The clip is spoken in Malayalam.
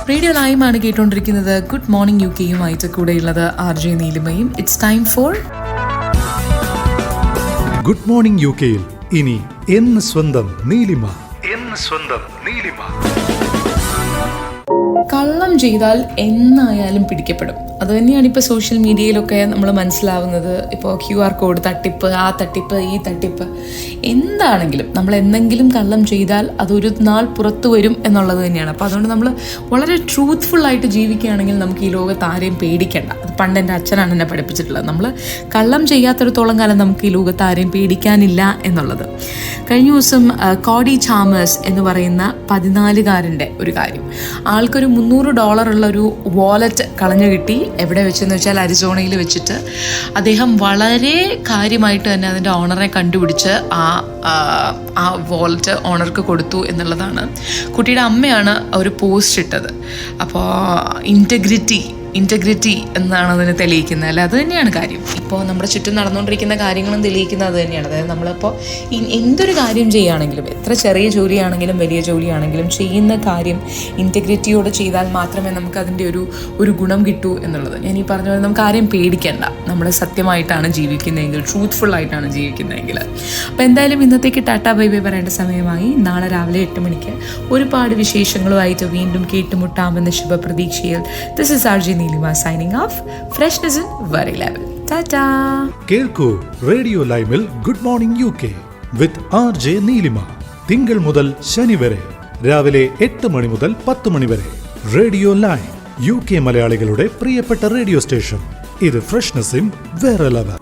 റേഡിയോ ലൈമാണ് കേട്ടുകൊണ്ടിരിക്കുന്നത്. ഗുഡ് മോർണിംഗ് UK-യുമായിട്ട് കൂടെയുള്ളത് RJ നീലിമയും. It's time for good morning UK-യിൽ ഇനി എന്ന് സ്വന്തം നീലിമ. കള്ളം ചെയ്താൽ എന്നായാലും പിടിക്കപ്പെടും. അത് തന്നെയാണ് ഇപ്പോൾ സോഷ്യൽ മീഡിയയിലൊക്കെ നമ്മൾ മനസ്സിലാവുന്നത്. ഇപ്പോൾ QR കോഡ് തട്ടിപ്പ്, ആ തട്ടിപ്പ്, ഈ തട്ടിപ്പ്, എന്താണെങ്കിലും നമ്മൾ എന്തെങ്കിലും കള്ളം ചെയ്താൽ അതൊരു നാൾ പുറത്തു വരും എന്നുള്ളത് തന്നെയാണ്. അപ്പോൾ അതുകൊണ്ട് നമ്മൾ വളരെ ട്രൂത്ത്ഫുള്ളായിട്ട് ജീവിക്കുകയാണെങ്കിൽ നമുക്ക് ഈ ലോകത്ത് ആരെയും പേടിക്കേണ്ട. അത് പണ്ട് എൻ്റെ അച്ഛനാണ് എന്നെ പഠിപ്പിച്ചിട്ടുള്ളത്. നമ്മൾ കള്ളം ചെയ്യാത്തിടത്തോളം കാലം നമുക്ക് ഈ ലോകത്ത് ആരെയും പേടിക്കാനില്ല എന്നുള്ളത്. കഴിഞ്ഞ ദിവസം കോഡി ചാമേഴ്സ് എന്ന് പറയുന്ന 14-കാരൻ്റെ ഒരു കാര്യം. ആൾക്കൊരു $300 ഉള്ള ഒരു വാലറ്റ് കളഞ്ഞു കിട്ടി. എവിടെ വെച്ചെന്ന് വെച്ചാൽ അരിസോണയിൽ വെച്ചിട്ട് അദ്ദേഹം വളരെ കാര്യമായിട്ട് തന്നെ അതിൻ്റെ ഓണറെ കണ്ടുപിടിച്ച് ആ വാലറ്റ് ഓണർക്ക് കൊടുത്തു എന്നുള്ളതാണ്. കുട്ടിയുടെ അമ്മയാണ് ഒരു പോസ്റ്റ് ഇട്ടത്. അപ്പോൾ ഇൻറ്റഗ്രിറ്റി എന്നാണ് അതിന് തെളിയിക്കുന്നത്. അല്ല, അത് തന്നെയാണ് കാര്യം. ഇപ്പോൾ നമ്മുടെ ചുറ്റും നടന്നുകൊണ്ടിരിക്കുന്ന കാര്യങ്ങളും തെളിയിക്കുന്നത് അത് തന്നെയാണ്. അതായത് നമ്മളിപ്പോൾ എന്തൊരു കാര്യം ചെയ്യുകയാണെങ്കിലും, എത്ര ചെറിയ ജോലിയാണെങ്കിലും വലിയ ജോലിയാണെങ്കിലും, ചെയ്യുന്ന കാര്യം ഇൻറ്റഗ്രിറ്റിയോടെ ചെയ്താൽ മാത്രമേ നമുക്ക് അതിൻ്റെ ഒരു ഗുണം കിട്ടൂ എന്നുള്ളത്. ഞാൻ ഈ പറഞ്ഞ പോലെ നമുക്ക് ആരെയും പേടിക്കേണ്ട. നമ്മൾ സത്യമായിട്ടാണ് ജീവിക്കുന്നതെങ്കിൽ, ട്രൂത്ത്ഫുള്ളായിട്ടാണ് ജീവിക്കുന്നതെങ്കിൽ. അപ്പോൾ എന്തായാലും ഇന്നത്തേക്ക് ടാറ്റാ ബൈ ബൈ പറയേണ്ട സമയമായി. നാളെ രാവിലെ 8 മണിക്ക് ഒരുപാട് വിശേഷങ്ങളുമായിട്ട് വീണ്ടും കേട്ടുമുട്ടാമെന്ന ശുഭപ്രതീക്ഷയിൽ this is RJ Neelima signing off. Freshness in വേറെ ലെവൽ. ടാറ്റാ. കേൾക്കൂ റേഡിയോ ലൈമിൽ good morning UK with RJ Neelima. തിങ്കൾ മുതൽ ശനി വരെ രാവിലെ 8 മണി മുതൽ 10 മണി വരെ. റേഡിയോ ലൈം, UK മലയാളികളുടെ പ്രിയപ്പെട്ട റേഡിയോ സ്റ്റേഷൻ. ഇത് ഫ്രഷ്നെസ് ഇൻ വേറെ ലെവൽ.